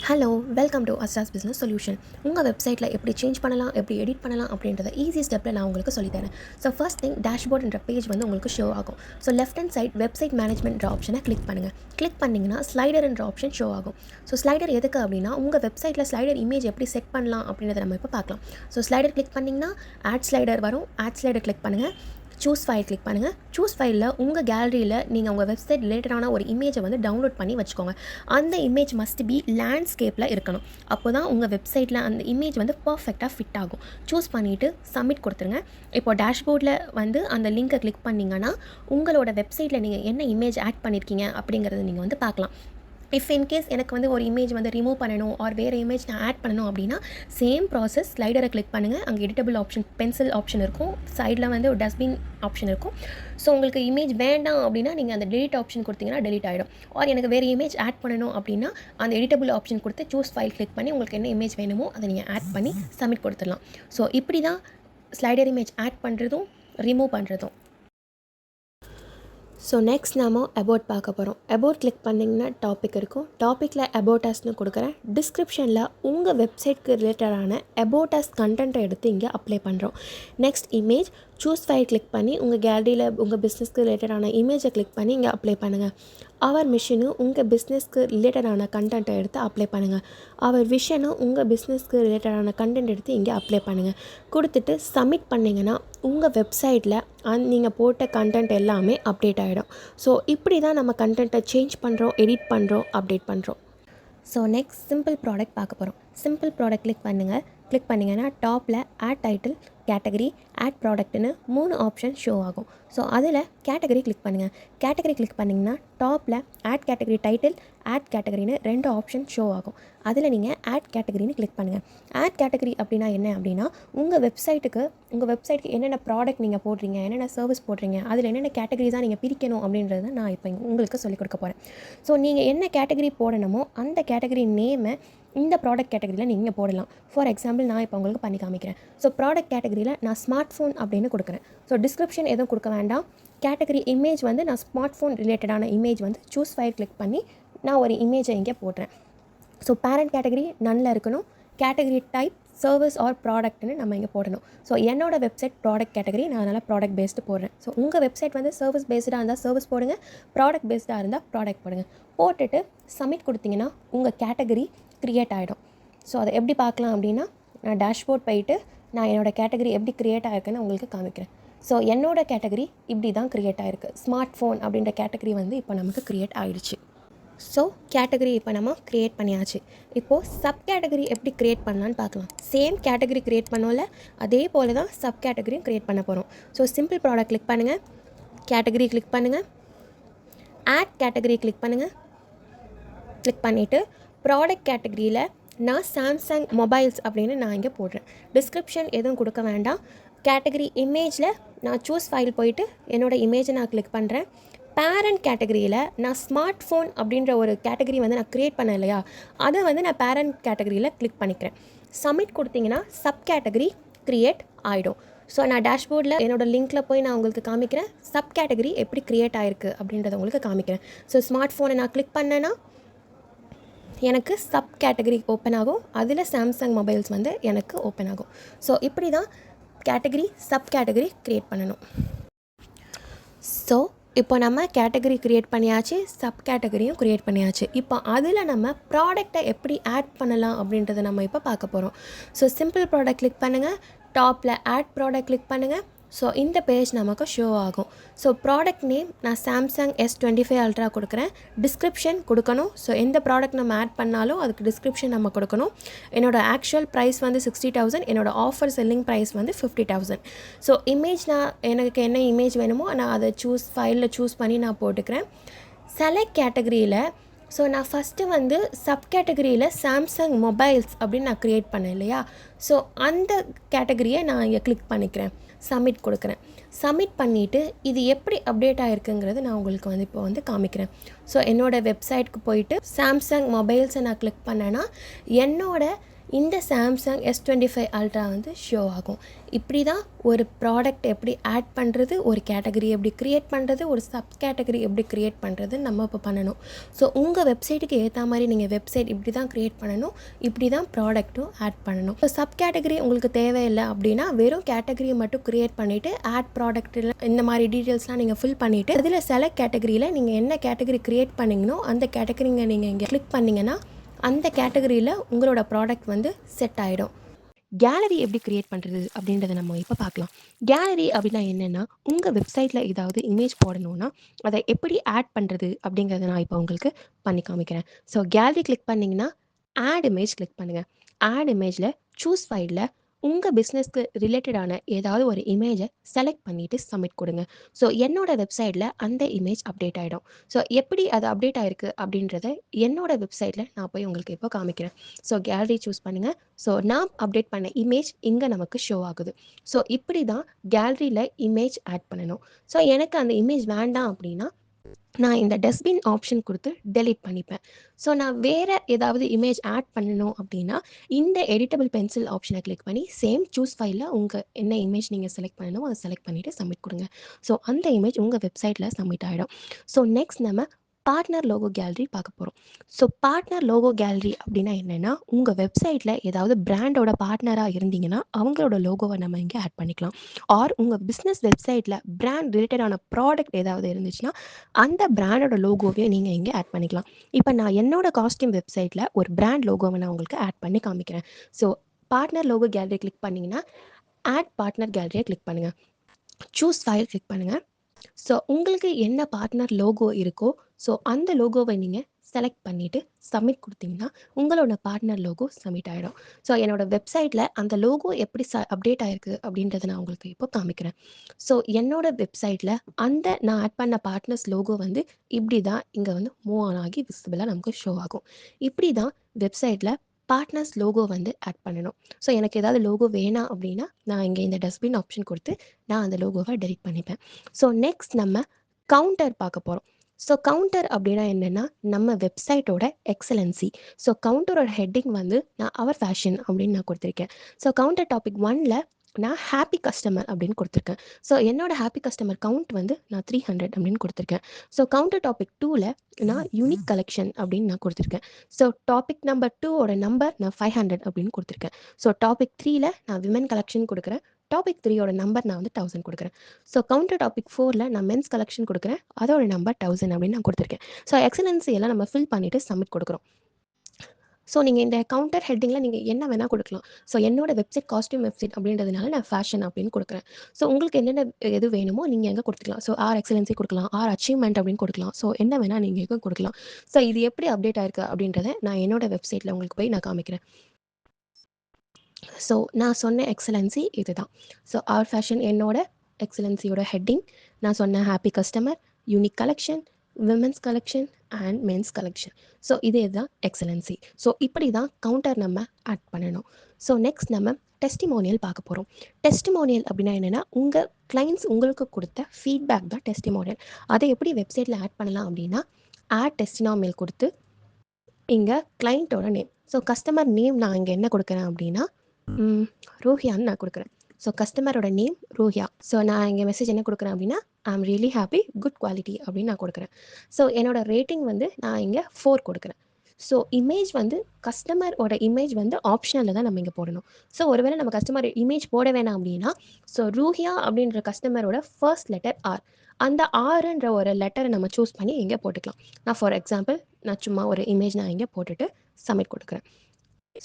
Hello welcome to அஸ்டாஸ் business solution. உங்கள் வெப்சைட்டில் எப்படி சேஞ்ச் பண்ணலாம், எப்படி எடிட் பண்ணலாம் அப்படின்றத ஈஸி ஸ்டெப்பில் நான் உங்களுக்கு சொல்லித்தரேன். ஸோ ஃபர்ஸ்ட் திங், டேஷ்போர்ட்ன்ற பேஜ் வந்து உங்களுக்கு ஷோ ஆகும். So left hand side website management ஆப்ஷனை கிளிக் பண்ணுங்கள். கிளிக் பண்ணிங்கன்னா ஸ்லைடர்ன்ற ஆப்ஷன் ஷோ ஆகும். ஸோ ஸ்லைடர் எதுக்கு அப்படின்னா, உங்கள் வெப்சைட்டில் ஸ்லைடர் இமேஜ் எப்படி செட் பண்ணலாம் அப்படின்றத நம்ம இப்போ பார்க்கலாம். ஸோ ஸ்லைடர் கிளிக் பண்ணிங்கன்னா ஆட் ஸ்லைடர் வரும். ஆட் ஸ்லைடர் கிளிக் பண்ணுங்கள். சூஸ் ஃபைல் கிளிக் பண்ணுங்கள். சூஸ் ஃபைலில் உங்கள் கேலரியில் நீங்கள் உங்கள் வெப்சைட் ரிலேட்டடான ஒரு இமேஜை வந்து டவுன்லோட் பண்ணி வச்சுக்கோங்க. அந்த இமேஜ் மஸ்ட் பி லேண்ட்ஸ்கேப்பில் இருக்கணும். அப்போ தான் உங்கள் வெப்சைட்டில் அந்த இமேஜ் வந்து பர்ஃபெக்டாக ஃபிட் ஆகும். சூஸ் பண்ணிவிட்டு சப்மிட் கொடுத்துருங்க. இப்போ டேஷ்போர்டில் வந்து அந்த லிங்கை கிளிக் பண்ணிங்கன்னா உங்களோட வெப்சைட்டில் நீங்கள் என்ன இமேஜ் ஆட் பண்ணியிருக்கீங்க அப்படிங்கிறத நீங்கள் வந்து பார்க்கலாம். இஃப் இன்கேஸ் எனக்கு வந்து ஒரு இமேஜ் வந்து ரிமூவ் பண்ணணும் ஆர் வேறு இமேஜ் நான் ஆட் பண்ணணும் அப்படின்னா சேம் ப்ராசஸ். ஸ்லைடரை கிளிக் பண்ணுங்கள். அங்கே எடிட்டபிள் ஆப்ஷன், பென்சில் ஆப்ஷன் இருக்கும். சைடில் வந்து ஒரு டஸ்ட்பின் ஆப்ஷன் இருக்கும். ஸோ உங்களுக்கு இமேஜ் வேண்டாம் அப்படின்னா நீங்கள் அந்த டெலிட் ஆப்ஷன் கொடுத்தீங்கன்னா டெலிட் ஆகிடும். ஆர் எனக்கு வேறு இமேஜ் ஆட் பண்ணணும் அப்படின்னா அந்த எடிட்டபிள் ஆப்ஷன் கொடுத்து சூஸ் ஃபைல் கிளிக் பண்ணி உங்களுக்கு என்ன இமேஜ் வேணுமோ அதை நீங்கள் ஆட் பண்ணி சப்மிட் கொடுத்துடலாம். ஸோ இப்படி தான் ஸ்லைடர் இமேஜ் ஆட் பண்ணுறதும் ரிமூவ் பண்ணுறதும். ஸோ நெக்ஸ்ட் நாம் அபவுட் பார்க்க போகிறோம். அபவுட் கிளிக் பண்ணிங்கன்னா டாபிக் இருக்கும். டாப்பிக்கில் அபவுட் அஸ்னு கொடுக்குறேன். டிஸ்கிரிப்ஷனில் உங்கள் வெப்சைட்க்கு ரிலேட்டடான அபவுட் அஸ் கண்டென்ட்டை எடுத்து இங்கே அப்ளை பண்ணுறோம். Next image, choose file click பண்ணி உங்கள் கேலரியில் உங்கள் பிஸ்னஸ்க்கு ரிலேட்டடான இமேஜை கிளிக் பண்ணி இங்கே அப்ளை பண்ணுங்கள். அவர் மிஷனும் உங்கள் பிஸ்னஸ்க்கு ரிலேட்டடான கண்டென்ட்டை எடுத்து அப்ளை பண்ணுங்கள். அவர் விஷனும் உங்கள் பிஸ்னஸ்க்கு ரிலேட்டடான கண்டென்ட் எடுத்து இங்கே அப்ளை பண்ணுங்கள். கொடுத்துட்டு சப்மிட் பண்ணிங்கன்னா உங்கள் வெப்சைட்டில் நீங்கள் போட்ட கண்டென்ட் எல்லாமே அப்டேட் ஆகிடும். ஸோ இப்படி தான் நம்ம கண்டென்ட்டை சேஞ்ச் பண்ணுறோம், எடிட் பண்ணுறோம், அப்டேட் பண்ணுறோம். ஸோ நெக்ஸ்ட் சிம்பிள் ப்ராடக்ட் பார்க்க போகிறோம். சிம்பிள் ப்ராடக்ட் கிளிக் பண்ணுங்கள். கிளிக் பண்ணிங்கன்னா டாப்பில் ஆட் டைட்டில், கேட்டகரி, ஆட் ப்ராடக்ட்னு 3 ஆப்ஷன் ஷோ ஆகும். ஸோ அதில் கேட்டகரி கிளிக் பண்ணுங்கள். கேட்டகரி கிளிக் பண்ணிங்கன்னா டாப்பில் ஆட் கேட்டகரி டைட்டில், ஆட் கேட்டகரின்னு 2 ஆப்ஷன் ஷோ ஆகும். அதில் நீங்கள் ஆட் கேட்டகரின்னு கிளிக் பண்ணுங்கள். ஆட் கேட்டகரி அப்படின்னா என்ன அப்படின்னா, உங்கள் வெப்சைட்டுக்கு என்னென்ன ப்ராடக்ட் நீங்கள் போடுறீங்க, என்னென்ன சர்வீஸ் போடுறீங்க, அதில் என்னென்ன கேட்டகரிஸாக நீங்கள் பிரிக்கணும் அப்படின்றத நான் இப்போ உங்களுக்கு சொல்லிக் கொடுக்க போகிறேன். ஸோ நீங்கள் என்ன கேட்டகரி போடணுமோ அந்த கேட்டகரி நேமை இந்த ப்ராடக்ட் கேட்டகரியில் நீங்கள் போடலாம். ஃபார் எக்ஸாம்பிள் நான் இப்போ உங்களுக்கு பண்ணி காமிக்கிறேன். ஸோ ப்ராடக்ட் கேட்டகரியில் நான் ஸ்மார்ட் ஃபோன் அப்படின்னு கொடுக்குறேன். ஸோ டிஸ்கிரிப்ஷன் எதுவும் கொடுக்க வேண்டாம். கேட்டகரி இமேஜ் வந்து நான் ஸ்மார்ட் ஃபோன் ரிலேட்டடான இமேஜ் வந்து சூஸ் ஃபைல் கிளிக் பண்ணி நான் ஒரு இமேஜை இங்கே போடுறேன். ஸோ பேரண்ட் கேட்டகரி நன்னில் இருக்கணும். கேட்டகரி டைப் சர்வீஸ் ஆர் ப்ராடக்ட்னு நம்ம இங்கே போடணும். ஸோ என்னோட வெப்சைட் ப்ராடக்ட் கேட்டகரி, நான் அதனால் ப்ராடக்ட் பேஸ்டு போடுறேன். ஸோ உங்கள் வெப்சைட் வந்து சர்வீஸ் பேஸ்டாக இருந்தால் சர்வீஸ் போடுங்க, ப்ராடக்ட் பேஸ்டாக இருந்தால் ப்ராடக்ட் போடுங்க. போட்டுட்டு சப்மிட் கொடுத்தீங்கன்னா உங்கள் கேட்டகரி க்ரியேட் ஆகிடும். ஸோ அதை எப்படி பார்க்கலாம் அப்படின்னா, நான் டேஷ்போர்ட் போயிட்டு நான் என்னோடய கேட்டகரி எப்படி க்ரியேட் ஆகிருக்குன்னு உங்களுக்கு காமிக்கிறேன். ஸோ என்னோடய கேட்டகரி இப்படி தான் க்ரியேட் ஆகிருக்கு. ஸ்மார்ட் ஃபோன் அப்படின்ற கேட்டகரி வந்து இப்போ நமக்கு க்ரியேட் ஆகிடுச்சு. ஸோ கேட்டகரி இப்போ நம்ம க்ரியேட் பண்ணியாச்சு. இப்போது சப் கேட்டகரி எப்படி க்ரியேட் பண்ணலான்னு பார்க்கலாம். சேம் கேட்டகரி க்ரியேட் பண்ணோம்ல, அதே போல் தான் சப் கேட்டகரியும் க்ரியேட் பண்ண போகிறோம். ஸோ சிம்பிள் ப்ராடக்ட் கிளிக் பண்ணுங்கள். கேட்டகரி கிளிக் பண்ணுங்கள். ஆட் கேட்டகரி கிளிக் பண்ணுங்கள். கிளிக் பண்ணிவிட்டு ப்ராடக்ட் கேட்டகரியில் நான் சாம்சங் மொபைல்ஸ் அப்படின்னு நான் இங்கே போடுறேன். டிஸ்கிரிப்ஷன் எதுவும் கொடுக்க வேண்டாம். கேட்டகரி இமேஜில் நான் சூஸ் ஃபைல் போயிட்டு என்னோடய இமேஜை நான் கிளிக் பண்ணுறேன். பேரண்ட் கேட்டகரியில் நான் ஸ்மார்ட் ஃபோன் அப்படின்ற ஒரு கேட்டகரி வந்து நான் க்ரியேட் பண்ணேன் இல்லையா, அதை வந்து நான் பேரண்ட் கேட்டகரியில் கிளிக் பண்ணிக்கிறேன். சப்மிட் கொடுத்தீங்கன்னா சப் கேட்டகரி க்ரியேட் ஆகிடும். ஸோ நான் டேஷ்போர்டில் என்னோடய லிங்க்கில் போய் நான் உங்களுக்கு காமிக்கிறேன். சப் கேட்டகரி எப்படி க்ரியேட் ஆகிருக்கு அப்படின்றத உங்களுக்கு காமிக்கிறேன். ஸோ ஸ்மார்ட் ஃபோனை நான் கிளிக் பண்ணேன்னா எனக்கு சப் கேட்டகரி ஓப்பன் ஆகும். அதில் சாம்சங் மொபைல்ஸ் வந்து எனக்கு ஓப்பன் ஆகும். ஸோ இப்படி தான் கேட்டகரி சப் கேட்டகரி க்ரியேட் பண்ணணும். ஸோ இப்போ நம்ம கேட்டகரி க்ரியேட் பண்ணியாச்சு, சப் கேட்டகரியும் க்ரியேட் பண்ணியாச்சு. இப்போ அதில் நம்ம ப்ராடக்டை எப்படி ஆட் பண்ணலாம் அப்படின்றத நம்ம இப்போ பார்க்க போகிறோம். ஸோ சிம்பிள் ப்ராடக்ட் கிளிக் பண்ணுங்கள். டாப்பில் ஆட் ப்ராடக்ட் கிளிக் பண்ணுங்கள். ஸோ இந்த பேஜ் நமக்கு ஷோ ஆகும். ஸோ ப்ராடக்ட் நேம் நான் சாம்சங் S25 அல்ட்ரா கொடுக்குறேன். டிஸ்கிரிப்ஷன் கொடுக்கணும். ஸோ எந்த ப்ராடக்ட் நம்ம ஆட் பண்ணாலும் அதுக்கு டிஸ்கிரிப்ஷன் நம்ம கொடுக்கணும். என்னோடய ஆக்சுவல் ப்ரைஸ் வந்து 60,000. என்னோடய ஆஃபர் செல்லிங் ப்ரைஸ் வந்து 50,000. ஸோ இமேஜ் எனக்கு என்ன இமேஜ் வேணுமோ நான் அதை ஃபைலில் சூஸ் பண்ணி நான் போட்டுக்கிறேன். செலக்ட் கேட்டகரியில் ஸோ நான் ஃபஸ்ட்டு வந்து சப் கேட்டகரியில் சாம்சங் மொபைல்ஸ் அப்படின்னு நான் க்ரியேட் பண்ணேன் இல்லையா, ஸோ அந்த கேட்டகரியை நான் இங்கே கிளிக் பண்ணிக்கிறேன். சப்மிட் கொடுக்குறேன். சப்மிட் பண்ணிவிட்டு இது எப்படி அப்டேட் ஆகிருக்குங்கிறது நான் உங்களுக்கு வந்து இப்போ வந்து காமிக்கிறேன். ஸோ என்னோடய வெப்சைட்க்கு போயிட்டு சாம்சங் மொபைல்ஸை நான் கிளிக் பண்ணேன்னா என்னோடய இந்த சாம்சங் S25 அல்ட்ரா வந்து ஷோ ஆகும். இப்படி தான் ஒரு ப்ராடக்ட் எப்படி ஆட் பண்ணுறது, ஒரு கேட்டகரி எப்படி க்ரியேட் பண்ணுறது, ஒரு சப் கேட்டகரி எப்படி க்ரியேட் பண்ணுறதுன்னு நம்ம இப்போ பண்ணணும். ஸோ உங்கள் வெப்சைட்டுக்கு ஏற்ற மாதிரி நீங்கள் வெப்சைட் இப்படி தான் க்ரியேட் பண்ணணும், இப்படி தான் ப்ராடக்ட்டும் ஆட் பண்ணணும். ஸோ சப் கேட்டகரி உங்களுக்கு தேவையில்லை அப்படின்னா வெறும் கேட்டகரியை மட்டும் க்ரியேட் பண்ணிவிட்டு ஆட் ப்ராடக்ட்டில் இந்த மாதிரி டீட்டெயில்ஸ்லாம் நீங்கள் ஃபில் பண்ணிவிட்டு அதில் செலக்ட் கேட்டகரியில் நீங்கள் என்ன கேட்டகரி க்ரியேட் பண்ணிங்கனோ அந்த கேட்டகரிங்க நீங்கள் இங்கே கிளிக் பண்ணிங்கன்னா அந்த கேட்டகரியில் உங்களோட ப்ராடக்ட் வந்து செட் ஆகிடும். கேலரி எப்படி க்ரியேட் பண்ணுறது அப்படின்றத நம்ம இப்போ பார்க்கலாம். கேலரி அப்படின்னா என்னென்னா, உங்கள் வெப்சைட்டில் ஏதாவது இமேஜ் போடணுன்னா அதை எப்படி ஆட் பண்ணுறது அப்படிங்கிறத நான் இப்போ உங்களுக்கு பண்ணி காமிக்கிறேன். ஸோ கேலரி கிளிக் பண்ணிங்கன்னா ஆட் இமேஜ் கிளிக் பண்ணுங்கள். ஆட் இமேஜில் சூஸ் ஃபைலில் உங்கள் பிஸ்னஸ்க்கு ரிலேட்டடான ஏதாவது ஒரு இமேஜை செலக்ட் பண்ணிவிட்டு சப்மிட் கொடுங்க. ஸோ என்னோடய வெப்சைட்டில் அந்த இமேஜ் அப்டேட் ஆகிடும். ஸோ எப்படி அது அப்டேட் ஆகிருக்கு அப்படின்றத என்னோடய வெப்சைட்டில் நான் போய் உங்களுக்கு இப்போ காமிக்கிறேன். ஸோ கேலரி சூஸ் பண்ணுங்கள். ஸோ நான் அப்டேட் பண்ண இமேஜ் இங்கே நமக்கு ஷோ ஆகுது. ஸோ இப்படி தான் கேலரியில் இமேஜ் ஆட் பண்ணணும். ஸோ எனக்கு அந்த இமேஜ் வேண்டாம் அப்படின்னா நான் இந்த டஸ்ட்பின் ஆப்ஷன் கொடுத்து டெலீட் பண்ணிப்பேன். ஸோ நான் வேறு ஏதாவது இமேஜ் ஆட் பண்ணணும் அப்படின்னா இந்த எடிட்டபிள் பென்சில் ஆப்ஷனை கிளிக் பண்ணி சேம் சூஸ் ஃபைலில் உங்கள் என்ன இமேஜ் நீங்கள் செலக்ட் பண்ணணும் அதை செலக்ட் பண்ணிவிட்டு சப்மிட் கொடுங்க. ஸோ அந்த இமேஜ் உங்கள் வெப்சைட்டில் சப்மிட் ஆகிடும். ஸோ நெக்ஸ்ட் நம்ம பார்ட்னர் லோகோ கேலரி பார்க்க போகிறோம். ஸோ பார்ட்னர் லோகோ கேலரி அப்படின்னா என்னென்னா, உங்கள் வெப்சைட்டில் ஏதாவது பிராண்டோட பார்ட்னராக இருந்தீங்கன்னா அவங்களோட லோகோவை நம்ம இங்கே ஆட் பண்ணிக்கலாம். ஆர் உங்கள் பிஸ்னஸ் வெப்சைட்டில் பிராண்ட் ரிலேட்டடான ப்ராடக்ட் ஏதாவது இருந்துச்சுன்னா அந்த பிராண்டோட லோகோவையும் நீங்கள் இங்கே ஆட் பண்ணிக்கலாம். இப்போ நான் என்னோட காஸ்டியூம் வெப்சைட்டில் ஒரு பிராண்ட் லோகோவை நான் உங்களுக்கு ஆட் பண்ணி காமிக்கிறேன். So partner logo gallery click பண்ணிங்கன்னா ஆட் பார்ட்னர் கேலரியை கிளிக் பண்ணுங்கள். சூஸ் ஃபைல் கிளிக் பண்ணுங்கள். ஸோ உங்களுக்கு என்ன பார்ட்னர் லோகோ இருக்கோ ஸோ அந்த லோகோவை நீங்கள் செலக்ட் பண்ணிவிட்டு சப்மிட் கொடுத்தீங்கன்னா உங்களோட பார்ட்னர் லோகோ சப்மிட் ஆகிடும். ஸோ என்னோடய வெப்சைட்டில் அந்த லோகோ எப்படி அப்டேட் ஆகிருக்கு அப்படின்றத நான் உங்களுக்கு இப்போ காமிக்கிறேன். ஸோ என்னோடய வெப்சைட்டில் அந்த நான் ஆட் பண்ண பார்ட்னர்ஸ் லோகோ வந்து இப்படி தான் இங்கே வந்து மூவ் ஆன் ஆகி விசிபிளாக நமக்கு ஷோ ஆகும். இப்படி தான் வெப்சைட்டில் பார்ட்னர்ஸ் லோகோ வந்து ஆட் பண்ணணும். ஸோ எனக்கு ஏதாவது லோகோ வேணாம் அப்படின்னா நான் இங்கே இந்த டஸ்ட்பின் ஆப்ஷன் கொடுத்து நான் அந்த லோகோவை டெலிட் பண்ணிப்பேன். ஸோ நெக்ஸ்ட் நம்ம கவுண்டர் பார்க்க போகிறோம். ஸோ கவுண்டர் அப்படின்னா என்னென்னா நம்ம வெப்சைட்டோட எக்ஸலன்சி. ஸோ கவுண்டரோட ஹெட்டிங் வந்து நான் அவர் ஃபேஷன் அப்படின்னு நான் கொடுத்துருக்கேன். ஸோ கவுண்டர் டாபிக் 1ல் நான் ஹாப்பி கஸ்டமர் அப்படின்னு கொடுத்துருக்கேன். ஸோ என்னோட ஹாப்பி கஸ்டமர் கவுண்ட் வந்து நான் 300 அப்படின்னு கொடுத்துருக்கேன். ஸோ கவுண்டர் டாபிக் 2ல் நான் யூனிக் கலெக்ஷன் அப்படின்னு நான் கொடுத்துருக்கேன். ஸோ டாபிக் நம்பர் 2ஓட நம்பர் நான் 500 அப்படின்னு கொடுத்துருக்கேன். ஸோ டாபிக் 3ல் நான் விமன் கலெக்ஷன் கொடுக்குறேன். டாபிக் 3ஓட நம்பர் நான் வந்து 1000 கொடுக்குறேன். ஸோ கவுண்டர் டாபிக் 4ல் நான் மென்ஸ் கலெக்ஷன் கொடுக்குறேன். அதோட நம்பர் 1000 அப்படின்னு நான் கொடுத்துருக்கேன். ஸோ எக்ஸலன்சி எல்லாம் நம்ம ஃபில் பண்ணிவிட்டு சப்மிட் கொடுக்குறோம். ஸோ நீங்கள் இந்த கவுண்டர் ஹெட்டிங்கில் நீங்கள் என்ன வேணால் கொடுக்கலாம். ஸோ என்னோட வெப்சைட் காஸ்டியூம் வெப்சைட் அப்படின்றதுனால நான் ஃபேஷன் அப்படின்னு கொடுக்குறேன். ஸோ உங்களுக்கு என்னென்ன எது வேணுமோ நீங்கள் எங்கே கொடுத்துக்கலாம். ஸோ ஆர் எக்ஸலன்சி கொடுக்கலாம், ஆர் அச்சீவ்மெண்ட் அப்படின்னு கொடுக்கலாம். ஸோ என்ன வேணால் நீங்கள் எங்கே கொடுக்கலாம். ஸோ இது எப்படி அப்டேட் ஆயிருக்கு அப்படின்றத நான் என்னோட வெப்சைட்டில் உங்களுக்கு போய் நான் காமிக்கிறேன். ஸோ நான் சொன்ன எக்ஸலன்சி இது தான். ஸோ ஆர் ஃபேஷன் என்னோட எக்ஸலன்சியோட ஹெட்டிங், நான் சொன்ன happy customer, unique collection, women's collection and men's collection. So இதே தான் எக்ஸலன்சி. ஸோ இப்படி தான் கவுண்டர் நம்ம ஆட் பண்ணணும். ஸோ நெக்ஸ்ட் நம்ம டெஸ்டிமோனியல் பார்க்க போகிறோம். டெஸ்டிமோனியல் அப்படின்னா என்னென்னா உங்கள் கிளைண்ட்ஸ் உங்களுக்கு கொடுத்த ஃபீட்பேக் தான் டெஸ்டிமோனியல். அதை எப்படி வெப்சைட்டில் ஆட் பண்ணலாம் அப்படின்னா ஆட் டெஸ்டிமோனியல் கொடுத்து இங்கே கிளைண்ட்டோட நேம், ஸோ கஸ்டமர் நேம் நான் இங்கே என்ன கொடுக்குறேன் அப்படின்னா ரோஹியான்னு நான் கொடுக்குறேன். ஸோ கஸ்டமரோட நேம் ரோஹியா. ஸோ நான் இங்கே மெசேஜ் என்ன கொடுக்குறேன் அப்படின்னா I'm really happy, good quality அப்படின்னு நான் கொடுக்குறேன். ஸோ என்னோடய ரேட்டிங் வந்து நான் இங்கே 4 கொடுக்குறேன். ஸோ இமேஜ் வந்து கஸ்டமரோட இமேஜ் வந்து ஆப்ஷனலில் தான் நம்ம இங்கே போடணும். ஸோ ஒருவேளை நம்ம கஸ்டமர் இமேஜ் போட வேணாம் அப்படின்னா ஸோ ரூஹியா அப்படின்ற கஸ்டமரோட ஃபர்ஸ்ட் லெட்டர் ஆர், அந்த ஆறுன்ற ஒரு லெட்டரை நம்ம சூஸ் பண்ணி இங்கே போட்டுக்கலாம். நான் ஃபார் எக்ஸாம்பிள் நான் சும்மா ஒரு இமேஜ் நான் இங்கே போட்டுட்டு சப்மிட் கொடுக்குறேன்.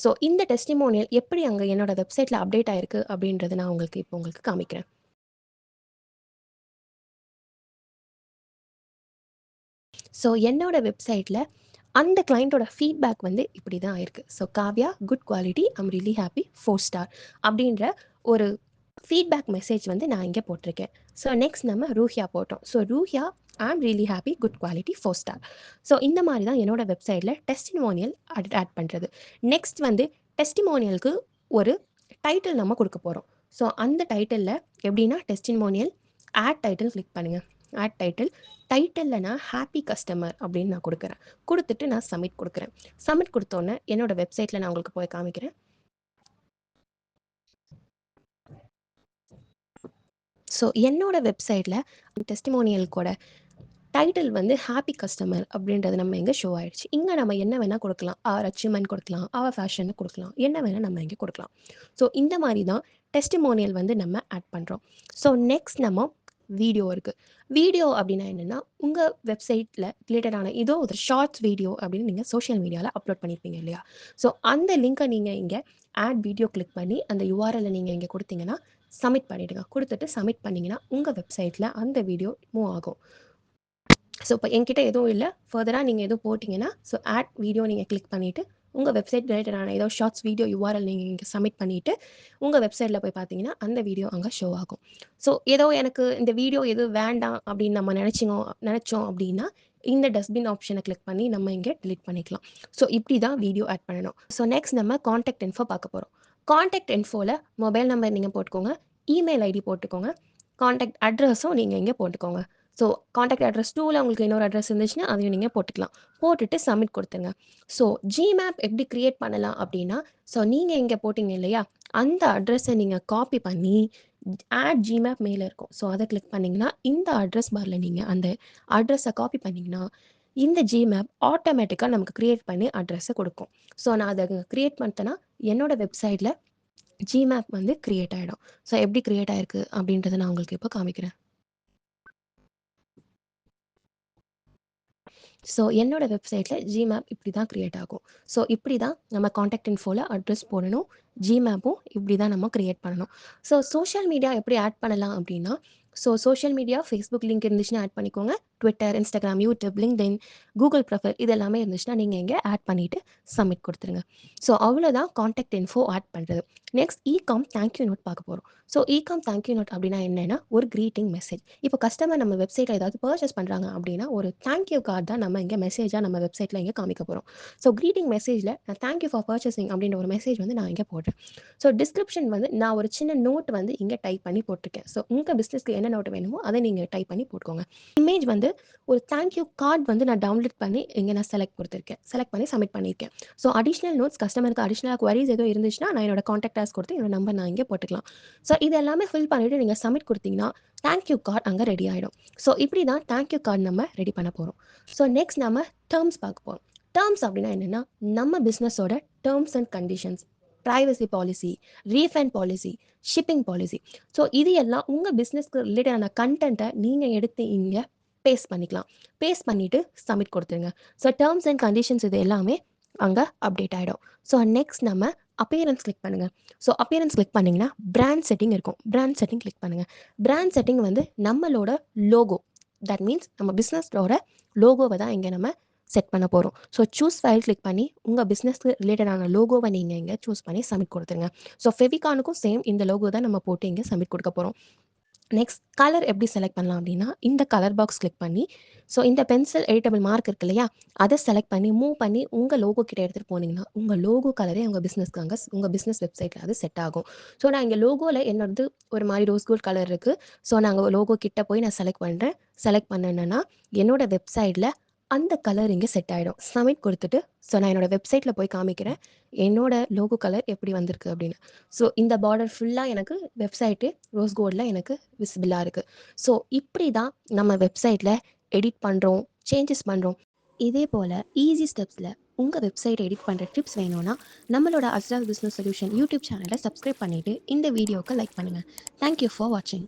ஸோ இந்த டெஸ்டிமோனியல் எப்படி அங்கே என்னோட வெப்சைட்டில் அப்டேட் ஆயிருக்கு அப்படின்றது நான் உங்களுக்கு காமிக்கிறேன். ஸோ என்னோட வெப்சைட்டில் அந்த கிளைண்ட்டோட ஃபீட்பேக் வந்து இப்படி தான் ஆயிருக்கு. So Kavya, good quality, I'm really happy, 4 star அப்படின்ற ஒரு ஃபீட்பேக் மெசேஜ் வந்து நான் இங்கே போட்டிருக்கேன். ஸோ நெக்ஸ்ட் நம்ம ரூஹியா போட்டோம். ஸோ ரூஹியா, I'm really happy, good quality, 4 star. So இந்த மாதிரி தான் என்னோட வெப்சைட்டில் டெஸ்டிமோனியல் ஆட் பண்ணுறது. நெக்ஸ்ட் வந்து டெஸ்டிமோனியலுக்கு ஒரு டைட்டில் நம்ம கொடுக்க போகிறோம். ஸோ அந்த டைட்டிலில் எப்படின்னா டெஸ்டிமோனியல் ஆட் டைட்டில் கிளிக் பண்ணுங்கள். ஆட் டைட்டிலில் நான் ஹாப்பி கஸ்டமர் அப்படின்னு நான் கொடுக்குறேன். கொடுத்துட்டு நான் சப்மிட் கொடுக்குறேன். சப்மிட் கொடுத்தோன்னே என்னோடய வெப்சைட்டில் நான் உங்களுக்கு போய் காமிக்கிறேன். ஸோ என்னோட வெப்சைட்டில் டெஸ்டிமோனியல் கூட டைட்டில் வந்து ஹாப்பி கஸ்டமர் அப்படின்றது நம்ம இங்கே ஷோ ஆயிடுச்சு. இங்கே நம்ம என்ன வேணால் கொடுக்கலாம். அவர் அச்சீவ்மெண்ட் கொடுக்கலாம், அவர் ஃபேஷன் கொடுக்கலாம், என்ன வேணால் நம்ம இங்கே கொடுக்கலாம். ஸோ இந்த மாதிரி தான் டெஸ்டிமோனியல் வந்து நம்ம ஆட் பண்ணுறோம். ஸோ நெக்ஸ்ட் நம்ம வீடியோ இருக்குது. வீடியோ அப்படின்னா என்னென்னா, உங்கள் வெப்சைட்டில் ரிலேட்டடான ஏதோ ஒரு ஷார்ட்ஸ் வீடியோ அப்படின்னு நீங்கள் சோஷியல் மீடியாவில் அப்லோட் பண்ணியிருப்பீங்க இல்லையா? ஸோ அந்த லிங்க்கை நீங்கள் இங்கே ஆட் வீடியோ கிளிக் பண்ணி அந்த யூஆர்எல்லை நீங்கள் இங்கே கொடுத்தீங்கன்னா சப்மிட் பண்ணிவிடுங்க. கொடுத்துட்டு சப்மிட் பண்ணிங்கன்னா உங்கள் வெப்சைட்டில் அந்த வீடியோ மூவ் ஆகும். ஸோ இப்போ என்கிட்ட எதுவும் இல்லை, ஃபர்தராக நீங்கள் எதுவும் போட்டிங்கன்னா ஸோ ஆட் வீடியோ நீங்கள் கிளிக் பண்ணிவிட்டு உங்கள் வெப்சைட் ரிலேட்டடான ஏதோ ஷார்ட்ஸ் வீடியோ யூஆர்எல் நீங்கள் இங்கே சப்மிட் பண்ணிவிட்டு உங்கள் வெப்சைட்டில் போய் பார்த்தீங்கன்னா அந்த வீடியோ அங்கே ஷோ ஆகும். ஸோ ஏதோ எனக்கு இந்த வீடியோ எதுவும் வேண்டாம் அப்படின்னு நம்ம நினச்சோம் அப்படின்னா இந்த டஸ்ட்பின் ஆப்ஷனை கிளிக் பண்ணி நம்ம இங்கே டிலீட் பண்ணிக்கலாம். ஸோ இப்படி தான் வீடியோ ஆட் பண்ணணும். ஸோ நெக்ஸ்ட் நம்ம காண்டாக்ட் இன்ஃபோ பார்க்க போகிறோம். காண்டாக்ட் இன்ஃபோவில் மொபைல் நம்பர் நீங்கள் போட்டுக்கோங்க, இமெயில் ஐடி போட்டுக்கோங்க, காண்டாக்ட் அட்ரஸும் நீங்கள் இங்கே போட்டுக்கோங்க. ஸோ காண்டாக்ட் அட்ரஸ் 2ல உங்களுக்கு இன்னொரு அட்ரஸ் இருந்துச்சுன்னா அதையும் நீங்கள் போட்டுக்கலாம். போட்டுட்டு சப்மிட் கொடுத்துருங்க. ஸோ ஜிமேப் எப்படி க்ரியேட் பண்ணலாம் அப்படின்னா, ஸோ நீங்கள் இங்கே போட்டிங்க இல்லையா, அந்த அட்ரஸை நீங்கள் காப்பி பண்ணி ஆட் ஜிமேப் மேலே இருக்கும். ஸோ அதை கிளிக் பண்ணிங்கன்னா இந்த அட்ரஸ் பாரில் நீங்கள் அந்த அட்ரஸை காப்பி பண்ணிங்கன்னா இந்த ஜிமேப் ஆட்டோமேட்டிக்காக நமக்கு க்ரியேட் பண்ணி அட்ரஸை கொடுக்கும். ஸோ நான் அதை க்ரியேட் பண்ணிட்டேன்னா என்னோடய வெப்சைட்டில் ஜிமேப் வந்து க்ரியேட் ஆகிடும். ஸோ எப்படி க்ரியேட் ஆகிருக்கு அப்படின்றத நான் உங்களுக்கு இப்போ காமிக்கிறேன். ஸோ என்னோட வெப்சைட்டில் ஜிமேப் இப்படி தான் க்ரியேட் ஆகும். ஸோ இப்படி தான் நம்ம காண்டாக்ட் இன்ஃபோவில் அட்ரஸ் போடணும். ஜிமேப்பும் இப்படி தான் நம்ம க்ரியேட் பண்ணணும். ஸோ சோஷியல் மீடியா எப்படி ஆட் பண்ணலாம் அப்படின்னா, so social media Facebook link இருந்துச்சுன்னா ஆட் பண்ணிக்கோங்க. Twitter, Instagram, YouTube, LinkedIn, Google profile இது எல்லாமே இருந்துச்சுன்னா நீங்கள் இங்கே ஆட் பண்ணிவிட்டு சப்மிட் கொடுத்துருங்க. ஸோ அவ்வளோதான் காண்டாக்ட் இன்ஃபோ ஆட் பண்ணுறது. நெக்ஸ்ட் இகாம் தேங்க்யூ நோட் பார்க்க போகிறோம். ஸோ இகாம் தேங்க்யூ நோட் அப்படின்னா என்னென்னா ஒரு க்ரீட்டிங் மெசேஜ். இப்போ கஸ்டமர் நம்ம வெப்சைட்டில் ஏதாவது பர்ச்சேஸ் பண்ணுறாங்க அப்படின்னா ஒரு தேங்க்யூ கார்டு தான் நம்ம இங்கே மெசேஜாக நம்ம வெப்சைட்டில் இங்கே காமிக்க போகிறோம். ஸோ க்ரீட்டிங் மெசேஜில் நான் தேங்க்யூ ஃபார் பர்ச்சேசிங் அப்படின்ற ஒரு மெசேஜ் வந்து நான் இங்கே போடுறேன். ஸோ டிஸ்கிரிப்ஷன் வந்து நான் ஒரு சின்ன நோட் வந்து இங்கே டைப் பண்ணி போட்டிருக்கேன். ஸோ உங்கள் பிஸ்னஸ்க்கு என்ன நோட் வேணுமோ அதை நீங்கள் டைப் பண்ணி போட்டுக்கோங்க. இமேஜ் வந்து ஒரு தேங்க்யூ கார்டு வந்து நான் டவுன்லோட் பண்ணி இங்கே நான் செலக்ட் பண்ணி சப்மிட் பண்ணியிருக்கேன். ஸோ அடிஷ்னல் நோட்ஸ் கஸ்டமருக்கு அடிஷ்னலாக குவரிஸ் எதுவும் இருந்துச்சுன்னா நான் என்னோட காண்டாக்ட் கொடுத்து என்னோட நம்பர் நான் இங்கே போட்டுக்கலாம். ஸோ இது எல்லாமே ஃபில் பண்ணிவிட்டு நீங்கள் சப்மிட் கொடுத்தீங்கன்னா தேங்க்யூ கார்டு அங்கே ரெடி ஆகிடும். ஸோ இப்படி தான் தேங்க்யூ கார்டு நம்ம ரெடி பண்ண போகிறோம். ஸோ நெக்ஸ்ட் நம்ம டேர்ம்ஸ் பார்க்க போகிறோம். டேர்ம்ஸ் அப்படின்னா என்னென்னா நம்ம பிஸ்னஸோட terms and conditions, privacy policy, refund policy, shipping policy. So இது எல்லாம் உங்கள் பிஸ்னஸ்க்கு ரிலேட்டடான கண்டென்ட்டை நீங்கள் எடுத்து இங்கே பேஸ்ட் பண்ணிக்கலாம். பேஸ்ட் பண்ணிவிட்டு சப்மிட் கொடுத்துருங்க. ஸோ டேர்ம்ஸ் அண்ட் கண்டிஷன்ஸ் இது எல்லாமே அங்கே அப்டேட் ஆகிடும். ஸோ நெக்ஸ்ட் நம்ம அப்பியரன்ஸ் கிளிக் பண்ணுங்கள். ஸோ அப்பியரன்ஸ் கிளிக் பண்ணிங்கன்னா பிராண்ட் செட்டிங் இருக்கும். பிராண்ட் செட்டிங் கிளிக் பண்ணுங்கள். பிராண்ட் செட்டிங் வந்து நம்மளோட லோகோ, தட் மீன்ஸ் நம்ம பிஸ்னஸோட லோகோவை தான் இங்கே நம்ம செட் பண்ண போகிறோம். ஸோ சூஸ் ஃபைல் கிளிக் பண்ணி உங்கள் பிஸ்னஸ்க்கு ரிலேட்டடான லோகோவை நீங்கள் இங்கே சூஸ் பண்ணி சப்மிட் கொடுத்துருங்க. ஸோ ஃபெவிகானுக்கும் சேம் இந்த லோகோ தான் நம்ம போட்டு இங்கே சப்மிட் கொடுக்க போகிறோம். நெக்ஸ்ட் கலர் எப்படி செலக்ட் பண்ணலாம் அப்படின்னா இந்த கலர் பாக்ஸ் கிளிக் பண்ணி ஸோ இந்த பென்சில் எடிட்டபிள் மார்க் இருக்கு இல்லையா, அதை செலக்ட் பண்ணி மூவ் பண்ணி உங்கள் லோகோ கிட்ட எடுத்துகிட்டு போனீங்கன்னா உங்கள் லோகோ கலரே உங்கள் பிஸ்னஸ்க்கு அங்கே உங்கள் பிஸ்னஸ் வெப்சைட்டில் அது செட் ஆகும். ஸோ நான் இங்கே லோகோவில் என்னோடது ஒரு மாதிரி ரோஸ் கோல்ட் கலர் இருக்குது. ஸோ நாங்கள் லோகோ கிட்ட போய் நான் செலக்ட் பண்ணுறேன். செலக்ட் பண்ணேன்னா என்னோடய வெப்சைட்டில் அந்த கலர் இங்கே செட் ஆகிடும். சப்மிட் கொடுத்துட்டு ஸோ நான் என்னோடய வெப்சைட்டில் போய் காமிக்கிறேன் என்னோடய லோகோ கலர் எப்படி வந்திருக்கு அப்படின்னு. ஸோ இந்த பார்டர் ஃபுல்லாக எனக்கு வெப்சைட்டு ரோஸ் கோல்டில் எனக்கு விசிபிளாக இருக்குது. ஸோ இப்படி தான் நம்ம வெப்சைட்டில் எடிட் பண்ணுறோம், சேஞ்சஸ் பண்ணுறோம். இதே போல் ஈஸி ஸ்டெப்ஸில் உங்கள் வெப்சைட் எடிட் பண்ணுற டிப்ஸ் வேணும்னா நம்மளோட அஸ்ராஸ் பிஸ்னஸ் சொல்யூஷன் யூடியூப் சேனலை சப்ஸ்கிரைப் பண்ணிவிட்டு இந்த வீடியோவுக்கு லைக் பண்ணுங்கள். தேங்க்யூ ஃபார் வாட்சிங்.